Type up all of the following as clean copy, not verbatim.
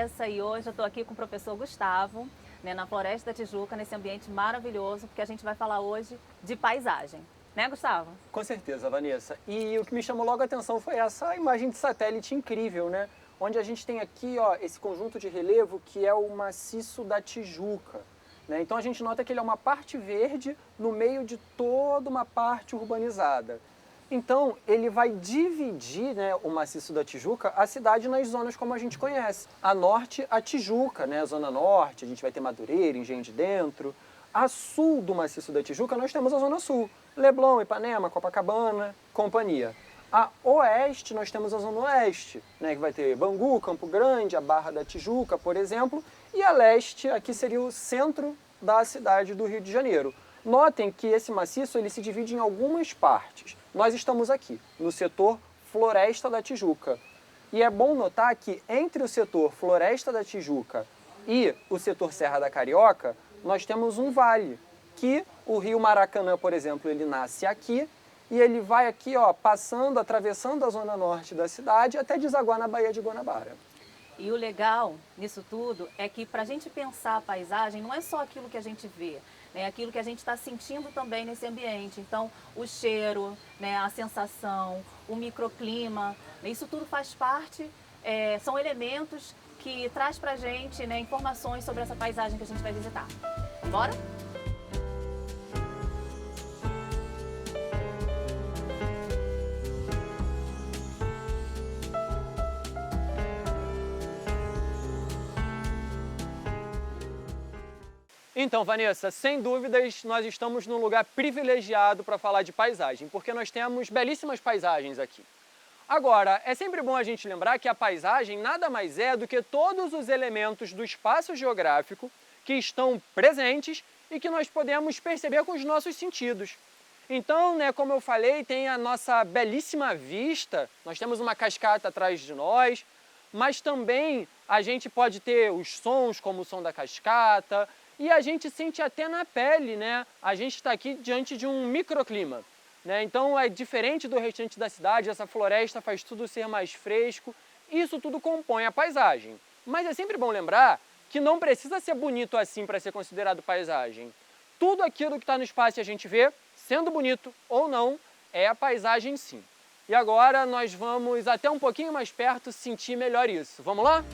Vanessa e hoje eu estou aqui com o professor Gustavo, né, na Floresta da Tijuca, nesse ambiente maravilhoso, porque a gente vai falar hoje de paisagem. Né, Gustavo? Com certeza, Vanessa. E o que me chamou logo a atenção foi essa imagem de satélite incrível, né? Onde a gente tem aqui, ó, esse conjunto de relevo que é o maciço da Tijuca, né? Então a gente nota que ele é uma parte verde no meio de toda uma parte urbanizada. Então ele vai dividir, né, o maciço da Tijuca, a cidade nas zonas como a gente conhece. A norte, a Tijuca, né, a zona norte, a gente vai ter Madureira, Engenho de Dentro. A sul do maciço da Tijuca nós temos a zona sul, Leblon, Ipanema, Copacabana, companhia. A oeste nós temos a zona oeste, né, que vai ter Bangu, Campo Grande, a Barra da Tijuca, por exemplo. E a leste, aqui seria o centro da cidade do Rio de Janeiro. Notem que esse maciço ele se divide em algumas partes. Nós estamos aqui, no setor Floresta da Tijuca. E é bom notar que entre o setor Floresta da Tijuca e o setor Serra da Carioca, nós temos um vale, que o rio Maracanã, por exemplo, ele nasce aqui e ele vai aqui, ó, passando, atravessando a zona norte da cidade até desaguar na Baía de Guanabara. E o legal nisso tudo é que para a gente pensar a paisagem não é só aquilo que a gente vê, né? Aquilo que a gente está sentindo também nesse ambiente. Então, o cheiro, né? A sensação, o microclima, né? Isso tudo faz parte, são elementos que traz para a gente, né, informações sobre essa paisagem que a gente vai visitar. Bora? Então, Vanessa, sem dúvidas, nós estamos num lugar privilegiado para falar de paisagem, porque nós temos belíssimas paisagens aqui. Agora, é sempre bom a gente lembrar que a paisagem nada mais é do que todos os elementos do espaço geográfico que estão presentes e que nós podemos perceber com os nossos sentidos. Então, né, como eu falei, tem a nossa belíssima vista, nós temos uma cascata atrás de nós, mas também a gente pode ter os sons, como o som da cascata, e a gente sente até na pele, né? A gente está aqui diante de um microclima, né? Então é diferente do restante da cidade, essa floresta faz tudo ser mais fresco, isso tudo compõe a paisagem. Mas é sempre bom lembrar que não precisa ser bonito assim para ser considerado paisagem. Tudo aquilo que está no espaço e a gente vê, sendo bonito ou não, é a paisagem sim. E agora nós vamos até um pouquinho mais perto sentir melhor isso. Vamos lá?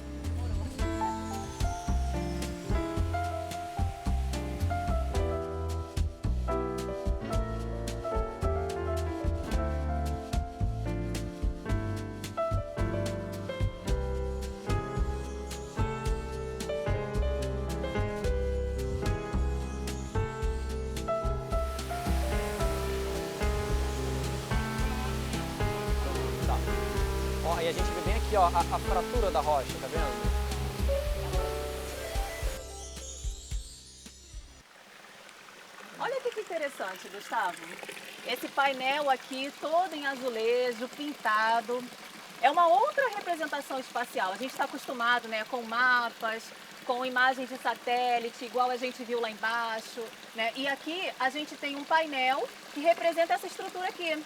Ó, e a gente vê bem aqui, ó, a fratura da rocha, tá vendo? Olha que interessante, Gustavo. Esse painel aqui, todo em azulejo, pintado, é uma outra representação espacial. A gente está acostumado, né, com mapas, com imagens de satélite, igual a gente viu lá embaixo, né? E aqui a gente tem um painel que representa essa estrutura aqui.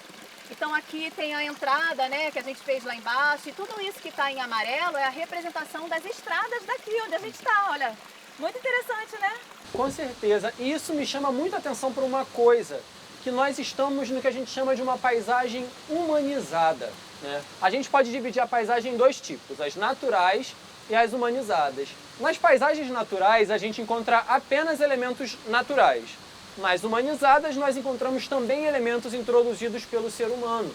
Então aqui tem a entrada, né, que a gente fez lá embaixo, e tudo isso que está em amarelo é a representação das estradas daqui onde a gente está, olha. Muito interessante, né? Com certeza. E isso me chama muita atenção para uma coisa, que nós estamos no que a gente chama de uma paisagem humanizada, né? A gente pode dividir a paisagem em dois tipos, as naturais e as humanizadas. Nas paisagens naturais, a gente encontra apenas elementos naturais. Nas humanizadas, nós encontramos também elementos introduzidos pelo ser humano.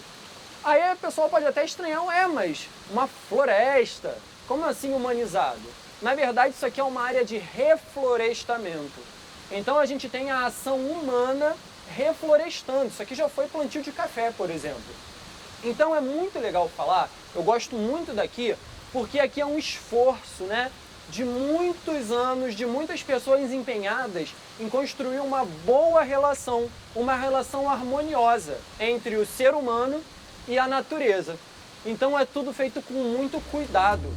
Aí o pessoal pode até estranhar, mas uma floresta, como assim humanizado? Na verdade, isso aqui é uma área de reflorestamento. Então a gente tem a ação humana reflorestando. Isso aqui já foi plantio de café, por exemplo. Então é muito legal falar, eu gosto muito daqui, porque aqui é um esforço, né, de muitos anos, de muitas pessoas empenhadas em construir uma boa relação, uma relação harmoniosa entre o ser humano e a natureza. Então é tudo feito com muito cuidado.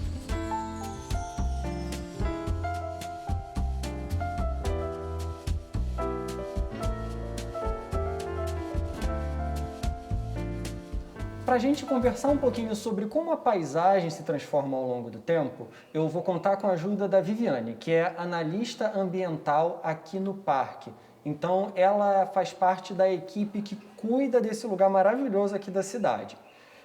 Para a gente conversar um pouquinho sobre como a paisagem se transforma ao longo do tempo, eu vou contar com a ajuda da Viviane, que é analista ambiental aqui no parque. Então, ela faz parte da equipe que cuida desse lugar maravilhoso aqui da cidade.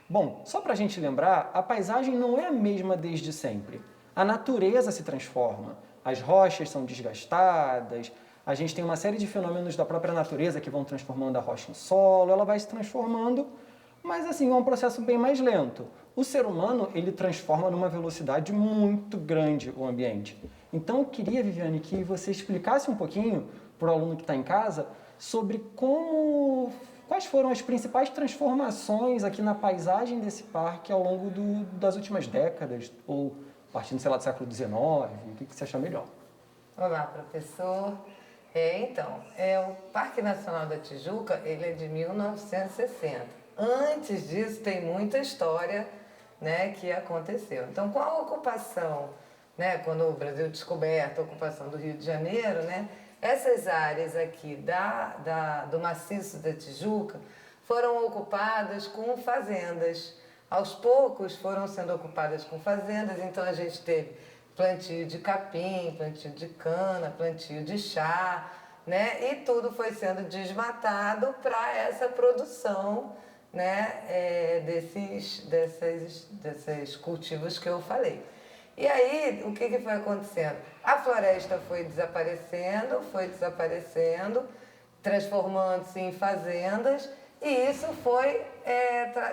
Bom, só para a gente lembrar, a paisagem não é a mesma desde sempre. A natureza se transforma, as rochas são desgastadas, a gente tem uma série de fenômenos da própria natureza que vão transformando a rocha em solo, ela vai se transformando, mas assim, é um processo bem mais lento. O ser humano, ele transforma numa velocidade muito grande o ambiente. Então, eu queria, Viviane, que você explicasse um pouquinho para o aluno que está em casa sobre quais foram as principais transformações aqui na paisagem desse parque ao longo das últimas décadas, ou partindo, sei lá, do século XIX, o que você acha melhor? Olá, professor. O Parque Nacional da Tijuca, ele é de 1960. Antes disso, tem muita história, né, que aconteceu. Então, com a ocupação, né, quando o Brasil descoberto, a ocupação do Rio de Janeiro, né, essas áreas aqui do maciço da Tijuca foram ocupadas com fazendas. Aos poucos foram sendo ocupadas com fazendas, então a gente teve plantio de capim, plantio de cana, plantio de chá, né? E tudo foi sendo desmatado para essa produção, né, desses cultivos que eu falei. E aí, o que foi acontecendo? A floresta foi desaparecendo, transformando-se em fazendas, e isso foi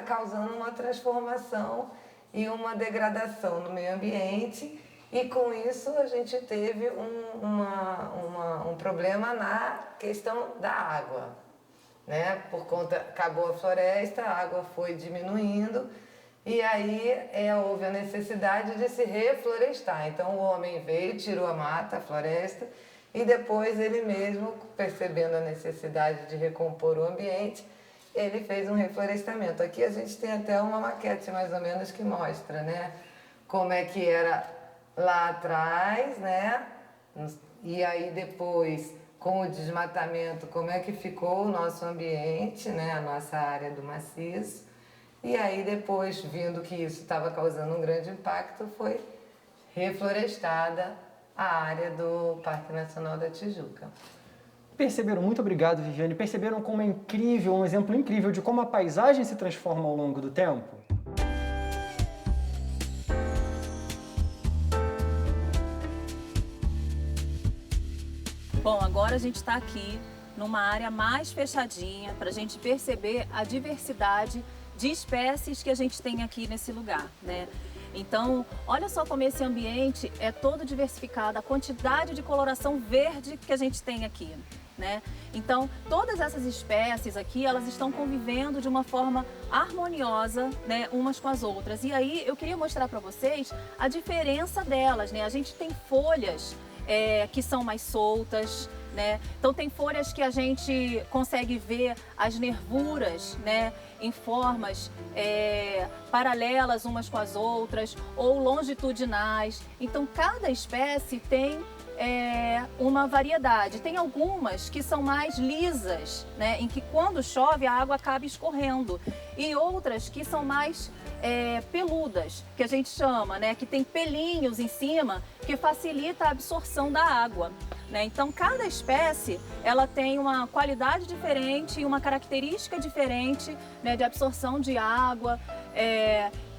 causando uma transformação e uma degradação no meio ambiente, e com isso a gente teve um problema na questão da água, né? Acabou a floresta, a água foi diminuindo, e aí houve a necessidade de se reflorestar. Então o homem veio, tirou a mata, a floresta, e depois ele mesmo, percebendo a necessidade de recompor o ambiente, ele fez um reflorestamento. Aqui a gente tem até uma maquete mais ou menos que mostra, né, como é que era lá atrás, né, e aí depois, com o desmatamento, como é que ficou o nosso ambiente, né, a nossa área do maciço. E aí depois, vendo que isso estava causando um grande impacto, foi reflorestada a área do Parque Nacional da Tijuca. Perceberam? Muito obrigado, Viviane. Perceberam como é incrível, um exemplo incrível de como a paisagem se transforma ao longo do tempo? Bom, agora a gente está aqui numa área mais fechadinha para a gente perceber a diversidade de espécies que a gente tem aqui nesse lugar, né? Então, olha só como esse ambiente é todo diversificado, a quantidade de coloração verde que a gente tem aqui, né? Então, todas essas espécies aqui, elas estão convivendo de uma forma harmoniosa, né, umas com as outras. E aí, eu queria mostrar para vocês a diferença delas, né? A gente tem folhas que são mais soltas, né? Então tem folhas que a gente consegue ver as nervuras, né, em formas paralelas umas com as outras ou longitudinais. Então cada espécie tem uma variedade. Tem algumas que são mais lisas, né, em que quando chove a água acaba escorrendo, e outras que são mais peludas, que a gente chama, né, que tem pelinhos em cima que facilita a absorção da água, né? Então cada espécie ela tem uma qualidade diferente e uma característica diferente, né, de absorção de água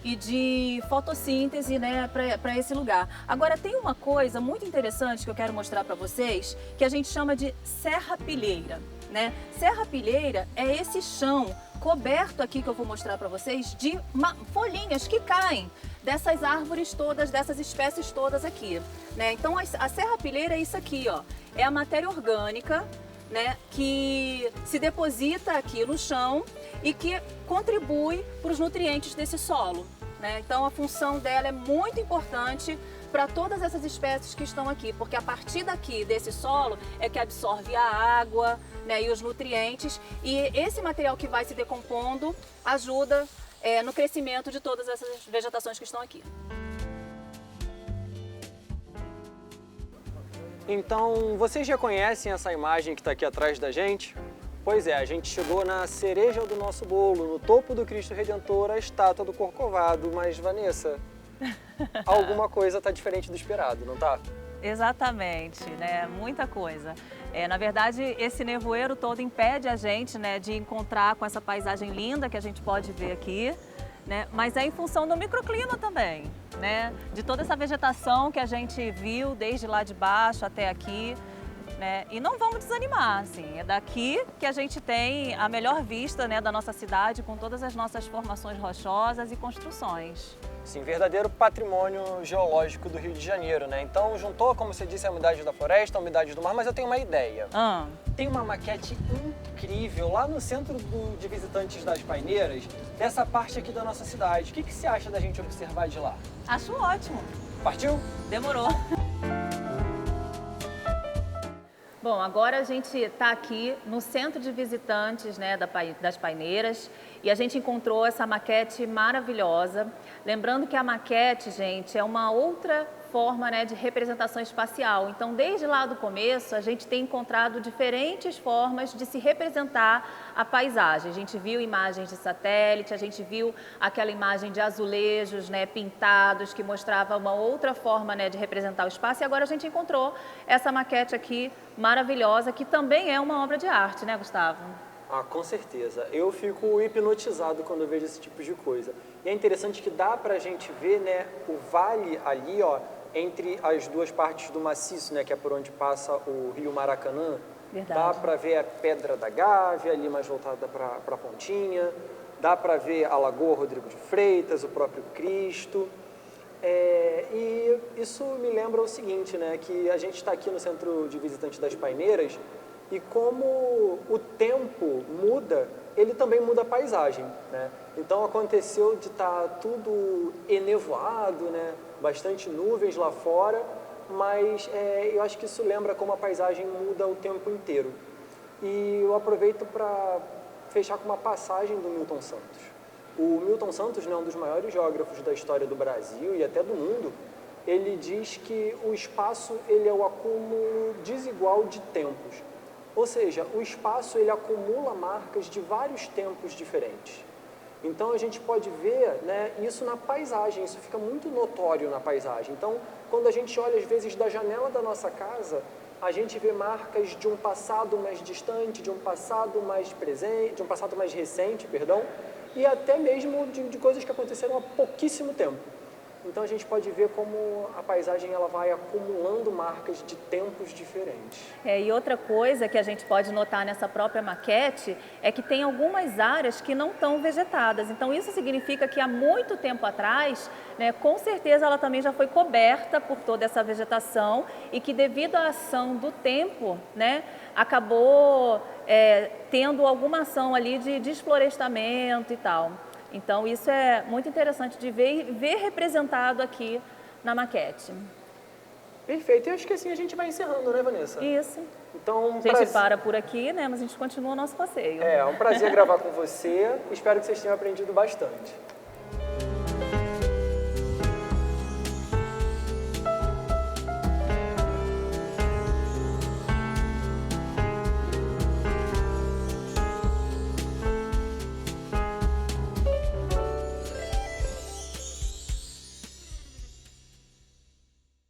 e de fotossíntese, né, para esse lugar. Agora tem uma coisa muito interessante que eu quero mostrar para vocês, que a gente chama de serrapilheira, né? Serrapilheira é esse chão coberto aqui que eu vou mostrar para vocês de folhinhas que caem dessas árvores todas, dessas espécies todas aqui, né? Então a serrapilheira é isso aqui, ó, é a matéria orgânica, né, que se deposita aqui no chão e que contribui para os nutrientes desse solo, né? Então a função dela é muito importante para todas essas espécies que estão aqui, porque a partir daqui desse solo é que absorve a água, né, e os nutrientes, e esse material que vai se decompondo ajuda no crescimento de todas essas vegetações que estão aqui. Então, vocês já conhecem essa imagem que está aqui atrás da gente? Pois é, a gente chegou na cereja do nosso bolo, no topo do Cristo Redentor, a estátua do Corcovado. Mas, Vanessa, alguma coisa tá diferente do esperado, não tá? Exatamente, né? Muita coisa. Na verdade, esse nevoeiro todo impede a gente, né, de encontrar com essa paisagem linda que a gente pode ver aqui, né? Mas é em função do microclima também, né? De toda essa vegetação que a gente viu desde lá de baixo até aqui, né? E não vamos desanimar, assim. É daqui que a gente tem a melhor vista, né, da nossa cidade, com todas as nossas formações rochosas e construções. Sim, verdadeiro patrimônio geológico do Rio de Janeiro, né? Então juntou, como você disse, a umidade da floresta, a umidade do mar, mas eu tenho uma ideia. Tem uma maquete incrível lá no centro de visitantes das Paineiras, dessa parte aqui da nossa cidade. O que você acha da gente observar de lá? Acho ótimo. Partiu? Demorou. Bom, agora a gente está aqui no centro de visitantes, né, das Paineiras, e a gente encontrou essa maquete maravilhosa. Lembrando que a maquete, gente, é uma outra forma, né, de representação espacial. Então, desde lá do começo, a gente tem encontrado diferentes formas de se representar a paisagem. A gente viu imagens de satélite, a gente viu aquela imagem de azulejos, né, pintados, que mostrava uma outra forma, né, de representar o espaço. E agora a gente encontrou essa maquete aqui maravilhosa, que também é uma obra de arte, né, Gustavo? Ah, com certeza. Eu fico hipnotizado quando eu vejo esse tipo de coisa. E é interessante que dá pra gente ver, né, o vale ali, ó, entre as duas partes do maciço, né, que é por onde passa o rio Maracanã. Verdade. Dá pra ver a Pedra da Gávea, ali mais voltada pra Pontinha. Dá pra ver a Lagoa Rodrigo de Freitas, o próprio Cristo. E isso me lembra o seguinte, né, que a gente está aqui no Centro de Visitantes das Paineiras e como o tempo muda, ele também muda a paisagem, né? Então aconteceu de estar tudo enevoado, né, bastante nuvens lá fora, mas eu acho que isso lembra como a paisagem muda o tempo inteiro. E eu aproveito para fechar com uma passagem do Milton Santos. O Milton Santos, né, um dos maiores geógrafos da história do Brasil e até do mundo, ele diz que o espaço ele é o acúmulo desigual de tempos. Ou seja, o espaço ele acumula marcas de vários tempos diferentes. Então a gente pode ver, né, isso na paisagem, isso fica muito notório na paisagem. Então, quando a gente olha às vezes da janela da nossa casa, a gente vê marcas de um passado mais distante, de um passado mais presente, de um passado mais recente, perdão, e até mesmo de coisas que aconteceram há pouquíssimo tempo. Então a gente pode ver como a paisagem ela vai acumulando marcas de tempos diferentes. E outra coisa que a gente pode notar nessa própria maquete é que tem algumas áreas que não estão vegetadas. Então isso significa que há muito tempo atrás, né, com certeza ela também já foi coberta por toda essa vegetação e que devido à ação do tempo, né, acabou tendo alguma ação ali de desflorestamento e tal. Então, isso é muito interessante de ver representado aqui na maquete. Perfeito. E acho que assim a gente vai encerrando, né, Vanessa? Isso. Então, a gente para por aqui, né? Mas a gente continua o nosso passeio. É um prazer gravar com você. Espero que vocês tenham aprendido bastante.